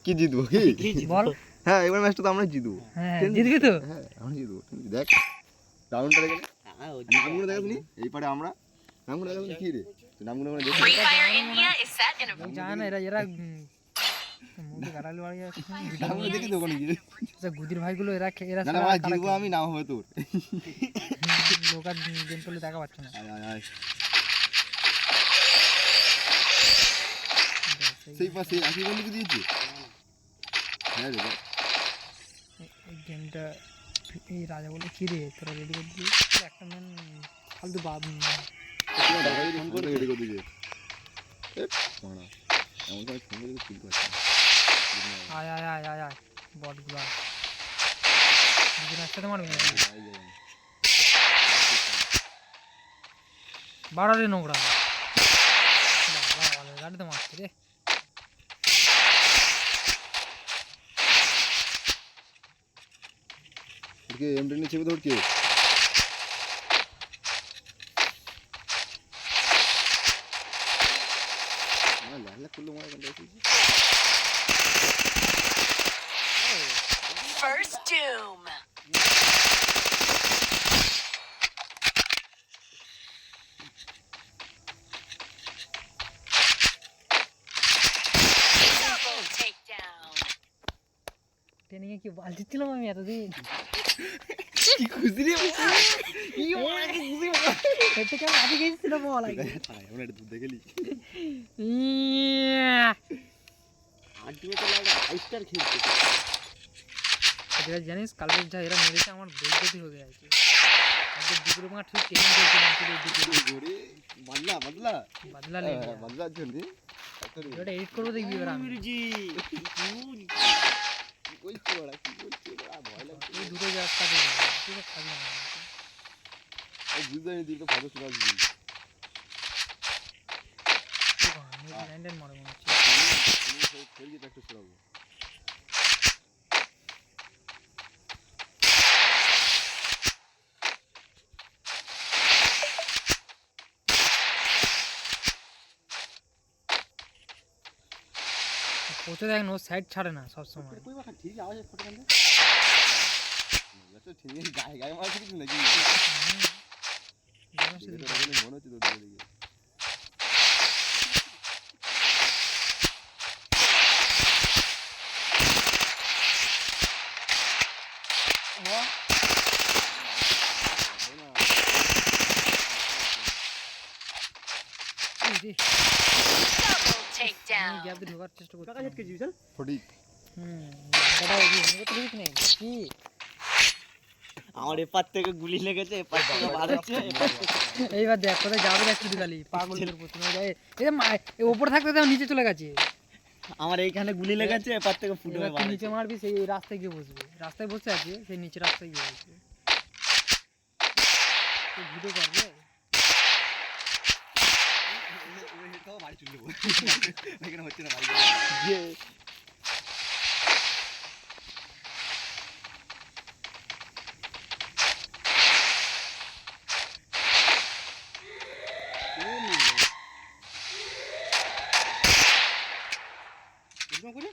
কি জিতবো কি বল। হ্যাঁ এবার ম্যাচটা তো আমরা জিতবো। হ্যাঁ জিতবি তো। হ্যাঁ আমরা জিতবো। দেখ রাউন্ডটা দেখে নামগুলো দেখা শুনি এই পারে আমরা নামগুলো দেখা শুনি কি রে তুই নামগুলো আমরা দেখি জানা না এরা এরা মুখে গাড়ালি বাড়ি আছে নামগুলো দেখি তো ওখানে গিয়ে আচ্ছা গুদির ভাইগুলো এরা এরা না না ভাই জিতবো আমি নাম হবে তোর লোকাল গেম করলে দেখা পাচ্ছে না। আয় আয় আয় সেই পাশে একই বন্ধুকে দিয়েছে হ্যাঁ রে এই গেমটা এই রাজা বলে কি রে তোরা রেডি করে দিই একটা ম্যান ফালতু বাদ ফোন করে রেডি করে দিয়েছে মারা এমন করে ফোন করে তুলতে পারছি আয় আয় আয় আয় আয় বটগুলো দুজন একসাথে মারবি নাকি বাড়ারে নোংরা বাবা গাড়িতে মারছে রে কে এমডি নিয়ে চেপে ধর কে না লাল কুল্লু মারা কোনটা আছে First doom. Double takedown. Training এ কি বাল দিচ্ছিলাম আমি এতদিন কি খুশি রে এটা কেন আগে গেছিল বল আগে আমরা একটু দেখলি আলটিমেট লাগা আইস্টার খেলছে এটা জানিস কালকে যা এরা মেরেছে আমার বেইজ্জতি হয়ে গেছে আজকে দুপুরে মাঠ ঠিক ট্রেনিং করছিলাম পুরো দুপুরে গোরে বদলা বদলা বদলা লে বদলা জলদি এটা এডিট করব দেখবি এবার আমি মির্জি ওই চোড়া কি বলছিস ভয় লাগছে এই দুটো জায়গা কাটে ঠিক আছে খাবি না এই বুঝাই দিই তো ফটো শোনা দিই আমি ল্যান্ডেন মারব মনে হচ্ছে তুমি সব খেলকে প্র্যাকটিস করাবো পৌঁছে দেখ নো সাইড ছাড়ে না সব সময় কই বাকা ঠিক আওয়াজ ফটো কেন তো ঠিক আছে গায়ে গায়ে মারছিস কিছু নাকি মনে হচ্ছে তোর দিকে Double আমি takedown. গ্যাপ দিয়ে ঢোকার চেষ্টা করছি কাকা ঝটকে জিউসাল ফটিক দাদা এই যে তো ঠিক নেই কি আমার এপার থেকে গুলি লেগেছে এপার থেকে বার হচ্ছে এইবার দেখ কোথায় যাবে দেখ শুধু খালি পাগলের প্রথমে যায় এই ওপরে থাকতে তো নিচে চলে গেছে আমার এইখানে গুলি লেগেছে এপার থেকে ফুটে এবার বার তুই নিচে মারবি সেই রাস্তায় গিয়ে বসবে রাস্তায় বসে আছে সেই নিচে রাস্তায় গিয়ে বসবে তুই ভিডিও করবে বাড়ি চলে যাবো এখানে হচ্ছে না বাড়ি যে করে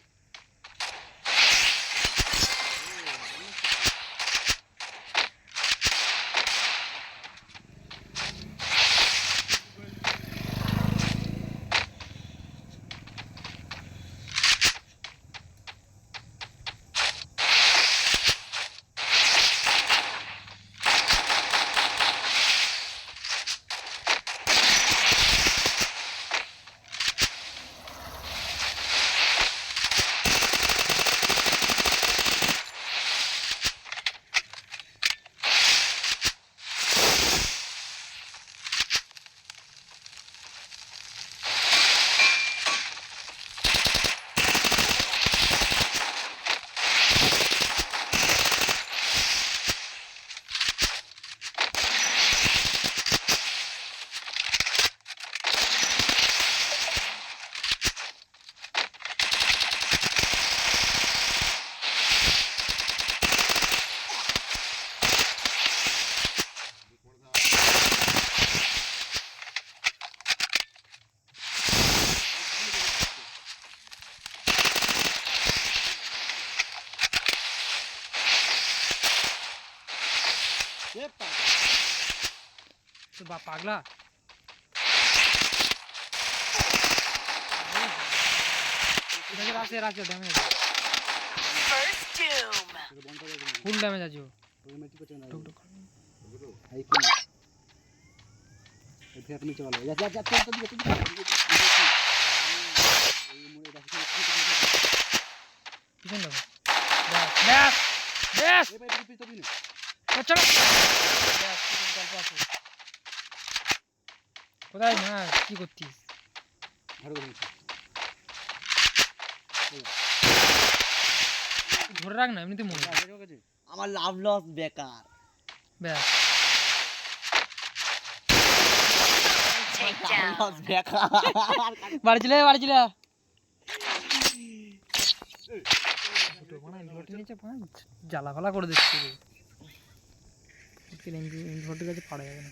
তো বা পাগলা রাশে damage First doom. Full damage আছে ও। পিছন দেখো ব্যাস ব্যাস ব্যাস চলো ব্যাস গল্প আছে কোথায় না কি করছিস ধরে রাখ না এমনিতে মরে যাবে। আমার লাভ লস বেকার ব্যাস Take লাভ down. লস বেকার বাড়ি চলে দুটো বানা ইনভার্টার নিচে জ্বালা ফালা করে দিচ্ছে ইনভার্টার কাছে পাড়া যাবে না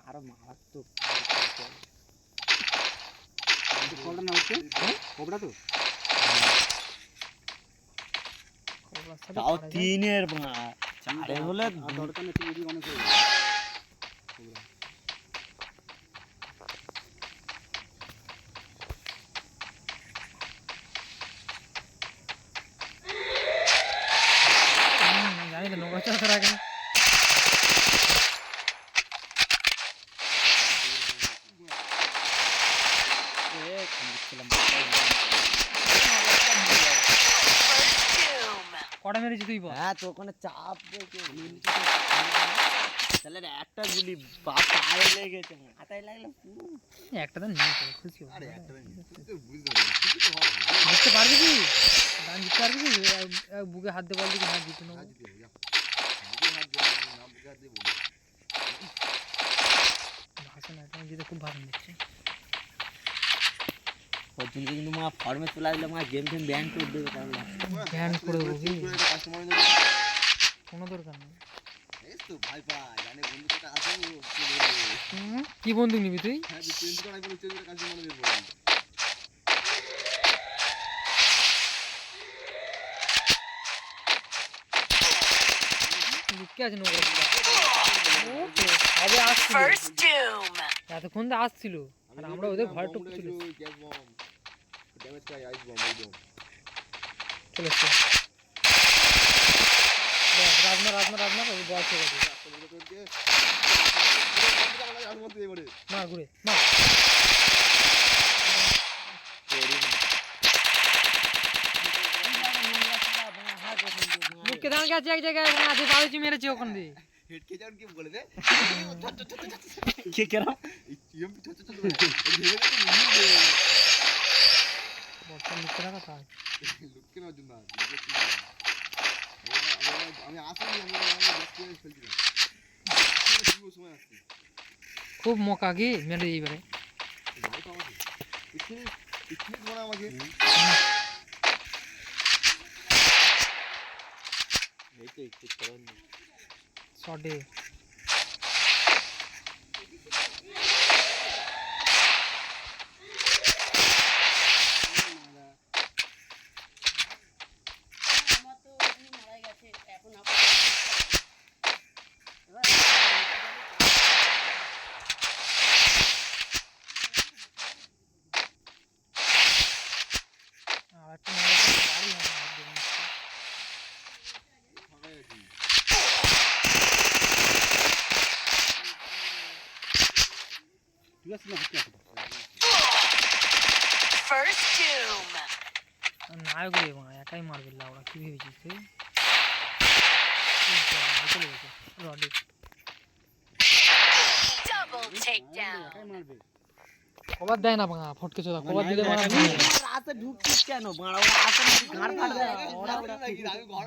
আরো মারাত্মক তাও তিনের চারে হলে জানি তো নোংরা চাষের আগে First doom. কটা মেরেছি তুই বল হ্যাঁ তো ওখানে চাপ দেখে তাহলে একটা গুলি পায়ে লেগেছে মাথায় লাগলে একটা তো নিয়ে চলে খুশি হবে আরে একটা তুই তো বুঝতে পারছিস কিছু তো হবে না। জিততে পারবি কি গান জিততে পারবি কি বুকে হাত দিয়ে বল দিকে হ্যাঁ জিতে নেবো আজ দিয়ে যা বুকে হাত দিয়ে না বুকে হাত দিয়ে বলি ভাষণ একটা জিতে খুব ভালো নিচ্ছে পর্যন্ত কিন্তু মা ফর্মে চলে আসলে মা গেম ফেম ব্যান করে দেবে তাহলে ব্যান করে দেবো কি কাস্টমার ধরে কোনো দরকার নেই এই তো ভাই ভাই জানে বন্ধু কটা আছে কি বন্দুক নিবি তুই হ্যাঁ যে চেঞ্জ করা করে চেঞ্জ করে কাস্টমার দেব লুকিয়ে আছে নোংরা সবে আসছিল First doom. এতক্ষণ তো আসছিল আর আমরা ওদের ঘরে টুকু ছিল গ্যাস বম ড্যামেজ পাই আইস বম এই বম চলে এসছে রাজমা ওই বয়স হয়ে গেছে মার ঘুরে মার মুখকে দাঁড় গেছে এক জায়গায় আছে বাড়িছি মেরেছি ওখান দিয়ে হেড কে যান কি বলে দে কে কেরা এই এমপি ছোট ছোট ভেবে তো বর্তমান মুখকে রাখা তাই লুকিয়ে নেওয়ার জন্য আমি আসলে আমি খেলছি সময় আসছি খুব মকা কি মেরে এইবারে ভাই তো আমাকে পিকনিক মনে আমাকে এই তো একটু করুন শটে আর একটা বাড়ি হয় First doom. নায়ক রে মা একাই মারবে লাউড়া কি ভেবেছিস তুই চলে গেছে রডে Double takedown. খবর দেয় না ভাঙা ফটকে চোদা খবর দিলে মারা রাতে ঢুকছিস কেন মারা ওরা আসে না ঘাড় ফাড়বে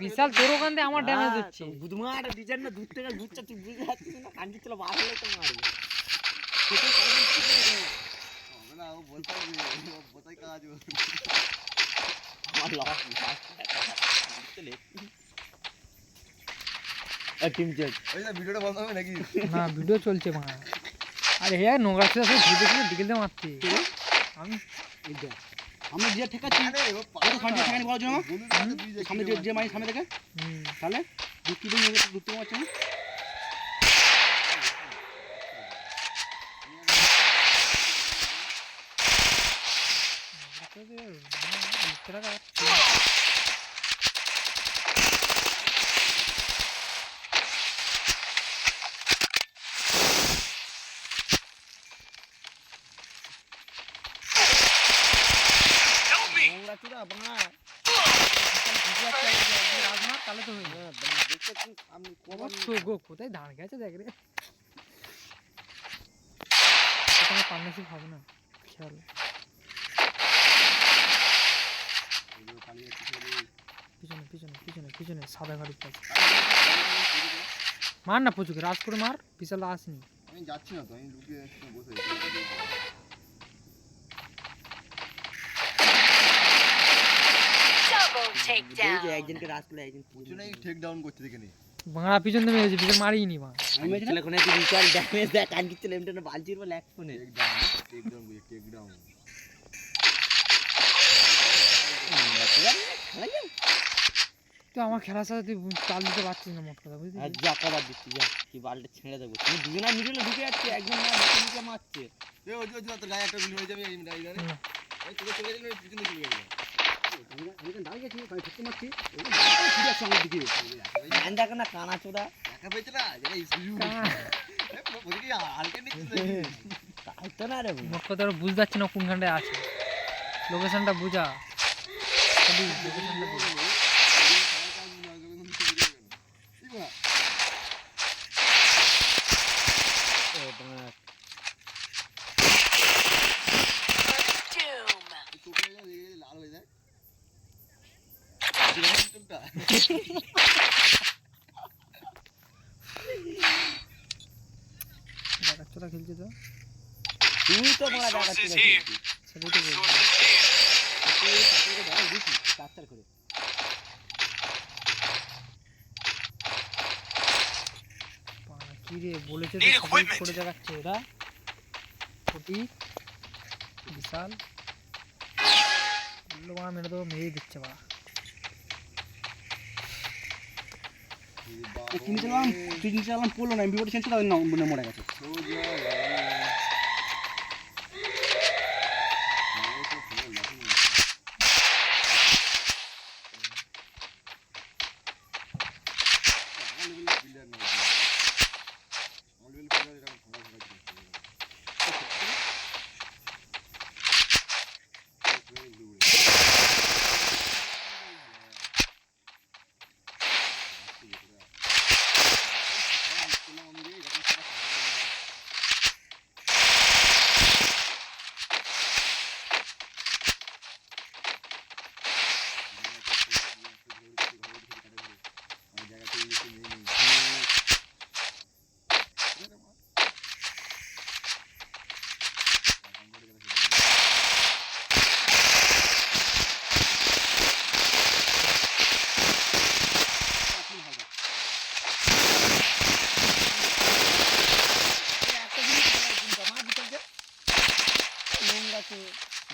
বিশাল তোর ওখান থেকে আমার ড্যামেজ দিচ্ছে বুধমার ডিজাইন না দূর থেকে ঘুরছে তুই বুঝতে পারছিস না কাঞ্জি চলে বাড়লে তো মারবে হবে না ও বলতে হবে ও বোতাই কাজ আমার লস টিম চেক ওই না ভিডিওটা বন্ধ হবে নাকি না ভিডিও চলছে ভাঙা আরে হে নোংরা ছিল সব ভিডিও ছিল দিকে দিয়ে মারছি আমি আমরা যে ঠেকাচ্ছি আরে ও কত ফান্ডি ঠেকানি বলার জন্য বন্ধু সামনে যে মাই সামনে থেকে হুম তাহলে দুটি দিন হয়ে গেছে দুটো মাছ নোংরা চুরা বাংলা রাজমার তাহলে তো হয়ে যাবে। আমি তো গো কোথায় দাঁড় গেছে দেখ রে, তোমার পার্টনারশিপ হবে না খেয়াল। পিছনে পিছনে পিছনে পিছনে সাদা গাড়ির কাছে মার না পুচুকে রাজ করে মার, বিশাল আসেনি। আমি যাচ্ছি না তো, আমি লুকিয়ে বসে Double যে takedown. একজনকে রাজ করলে একজন পিছনে টেক ডাউন করতে দেখে নি। বাংলা পিছন দিয়ে মেরেছে, পিছন মারিনি মা। আমি মেরেছি না? ছেলে কোনে তুই রিচার্জ ড্যামেজ দেখ কান কিচ্ছু এমটা না বালচির বলে এক ফোনে টেক ডাউন বুঝে টেক ডাউন। তুই আমার খেলার সাথে তুই চাল দিতে পারছিস না, মোট কথা বুঝলি। আর যা কবার দিচ্ছি যা কি বালটা ছেড়ে দেবো তুমি দুজনা মিডিলে ঢুকে যাচ্ছে একজন না নিচে মারছে এ ওই যে তোর গায়ে একটা গুলি হয়ে যাবে, এই জানে এই তোকে চলে গেলে পিছনে চলে যাবে। আমি তো দাঁড়িয়ে গেছি আমি ঠুকতে মারছি ঠিক আছে আমার দিকে ধ্যান দেখো না কানা চোদা দেখা পেয়েছে না যেটা ইস্যু বুঝে কি হালকা নিচ্ছে তাই তো না রে মোট কথা ওরা বুঝতে পারছি না কোনখানটায় আছে, লোকেশনটা বুঝা লোকেশনটা বুঝা। Doom. লাল হয়ে যায় দেখাচ্ছটা খেলছে তো তুই তো মারা দেখাচ্ছিস সেটাই তো বলছি। চার করে কি রে বলেছে তো সবাই করে দেখাচ্ছে ওরা কোটি বিশাল বললো মেরে তো মেরেই দিচ্ছে বা। তিন চালাম পড়লো না বিপদে চেঞ্জ করে মরে গেছে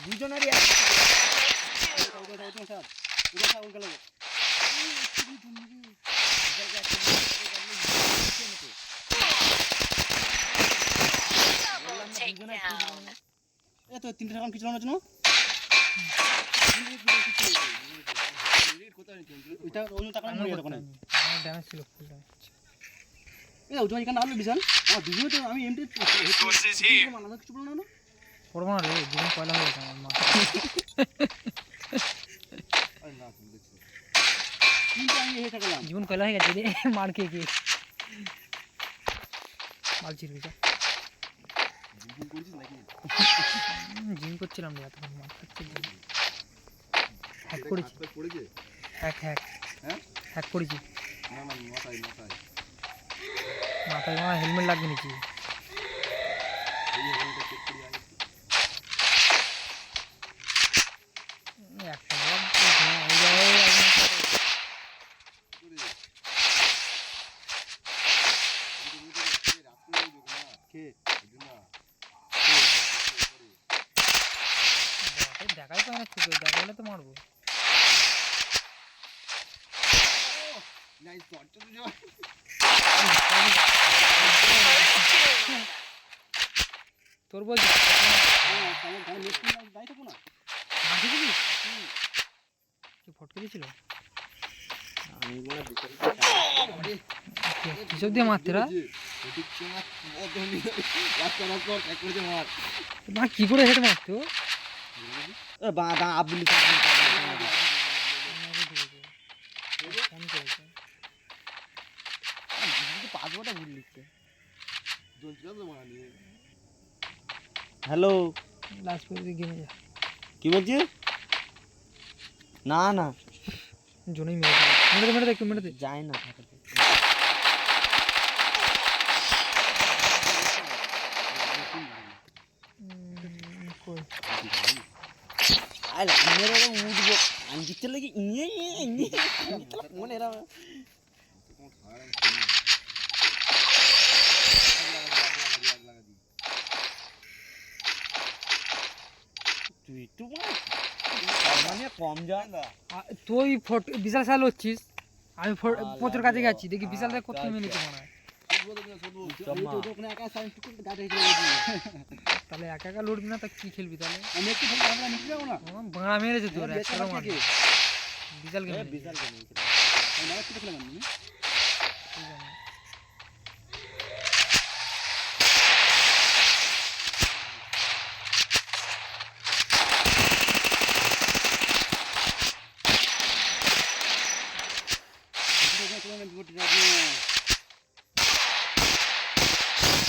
দুজনেরই Double takedown. তো তিনটে টাকা কিছু জন্য ওইটা অন্য টাকা মরে যেত না আমার ড্যামেজ ছিল ফুল ড্যামেজ। এই ওজন এখানে আলো বিশাল আমার দুজনে তো আমি এমটি মানা কিছু বললো না করবো না রে, জীবন পয়লা হয়ে গেছে আমার মা। তিনটে আমি হেঁটে গেলাম জীবন পয়লা হয়ে গেছে রে মার খেয়ে গিয়ে মাল চিরবি যা। জিম করছিলাম রে এতক্ষণ, মার খাচ্ছে জিম। হ্যাক করেছি, পড়েছে হ্যাক হ্যাক হ্যাঁ হ্যাক করেছি। না না মাথায় মাথায় মাথায় আমার হেলমেট লাগিয়ে নিয়েছি। এই হেলমেটটা চেক করি আগে একটা বল হয়ে যায় একদম সাথে। করে রাত করে দেবো না কে না দেখাই পাই না চোখে, দেখা হলে তো মারবো। নাইস শট তো জয় তোর বলছি হ্যাঁ তাহলে গাড়ি নেক্সট টাইম দাই থাকো না মাঠে গেলি কি ফটকে দিয়েছিল আমি বলে কিসব দিয়ে মারতে রা ঠিক সময় কত নি রাস্তা রাস্তা এক করে মার মা কি করে হেড মারতো এ বাদা আবুলি ফোন করেছে পাসওয়ার্ডটা ভুল লিখছে জলছিল তো মানি হ্যালো লাস্ট করে গেমে যা কি বলছিস না না জোনেই মেরে দে একটু মেরে দে যায় না থাকাতে কই আরে মেরে উঠবো আমি দিতে লাগি ইয়ে মনে এরা তুই একটু মানে কম যায় না তুই বিশাল সাল হচ্ছিস আমি প্রচুর কাছে গেছি দেখি বিশাল দেখ কত মিনিট মনে হয় ওখানে একা সাইন টুকু গাড়ি রেখে তাহলে একা একা লড়বি না তা কি খেলবি তাহলে আমি একটু খেলতে আমরা নিতে যাবো না বাংলা মেরেছে তোর একটা মার বিশাল গেম বিশাল গেম আমি একটু খেলাম আমি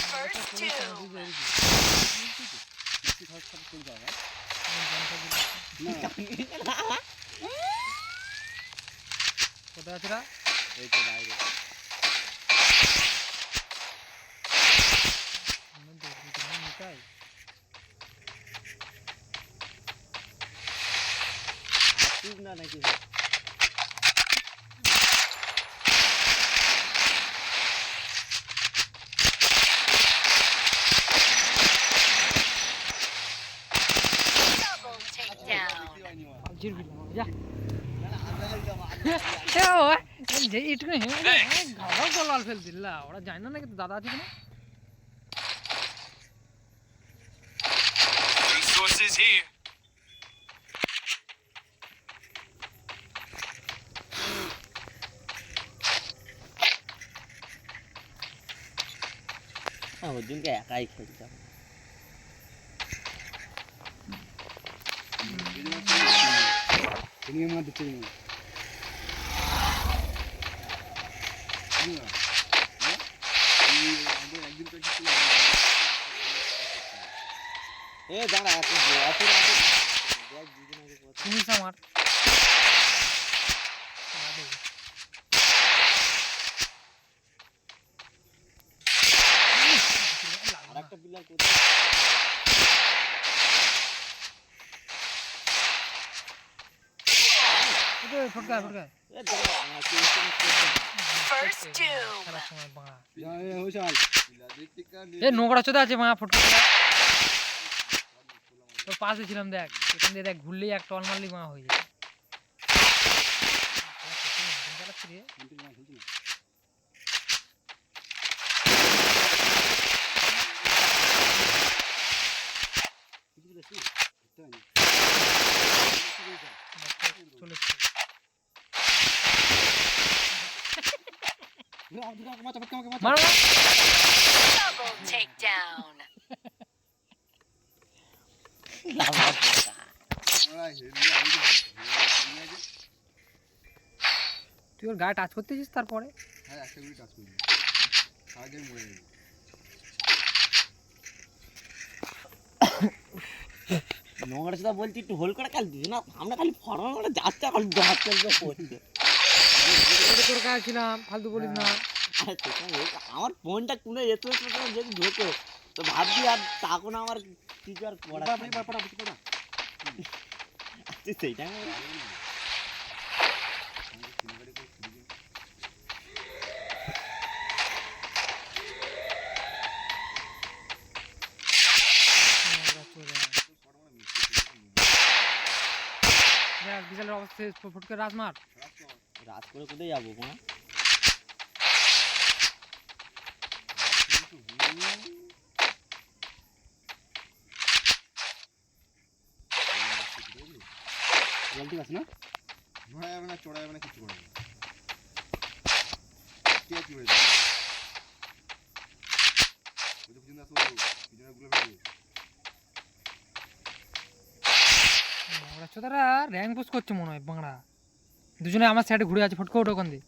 First two. কোথায় আছে রা এই তো বাইরে নিতাই আসুক না নাকি Double takedown. জিরবি যা যে একটু ঘাড়াও গলাল ফেল দিল্লা ওরা জানে না নাকি দাদা আছে কিনা Resources here. অর্জুনকে একাই খেলতাম তুমি আমার দিতে না এ দাঁড়া এত এত ফিনিশ আমার আর একটা প্লেয়ার ফটকা ফটকা এ দাঁড়া First two. খেলার সময় বাংলা হইছাল এ নোংরা চোদা আছে মা ফটকা তোর পাশে ছিলাম দেখ এখান দিয়ে দেখ ঘুরলেই এক টল মারলি মা হয়ে যায় চলে মারো Double takedown. তুই ওর গায়ে টাচ করতেছিস তারপরে হ্যাঁ একটা গুলি টাচ করি আগে মরে যাবে নোংরা সাথে বলছি একটু হোল করে খেল দিস না আমরা খালি ফরম করে যাচ্ছে খালি দহাত চলবে করছে তোর গায়ে ছিলাম ফালতু বলিস না আমার ফোনটা কোনে এত যদি ঢোকে তো ভাবছি আর তখন আমার কিছু আর পড়া সেইটা বিশালের অবস্থা ফুটকে রাজ মার রাত করে কোথায় যাবো কোনো জল ঠিক আছে না? ঘোড়া যাবে না, চড়া যাবে না, কিছু করবে না। কে কি হয়ে যাবে? ওই যে পিছনে আসো, পিছনে গুলো ফেলবে। বাংলা চোদারা র্যাঙ্ক পুশ করছে মনে হয় বাংলা। দুজনে আমার সাইডে ঘুরে আছে, ফটকে ওঠো ওখান দিয়ে।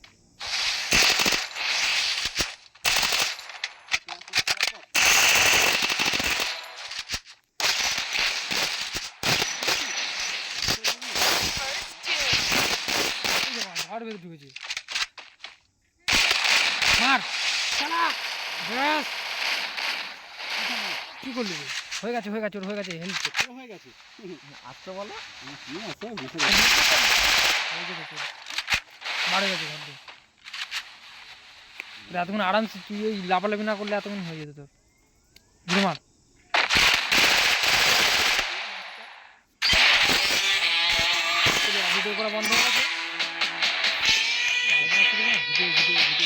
First doom. ঘর ভেতরে ঢুকেছে। মার শালা ব্যাস। কি করলি রে? হয়ে গেছে ওর হয়ে গেছে হেল্প। পুরো হয়ে গেছে। আসতে বলো কি আছে বসে মারে গেছে ঘর দিয়ে। এতক্ষণ আরামসে তুই ওই লাফালাফি না করলে এতক্ষণ হয়ে যেত তোর। ঘুরে মার। ভিডিও করা বন্ধ হয়ে গেছে। ভিডিও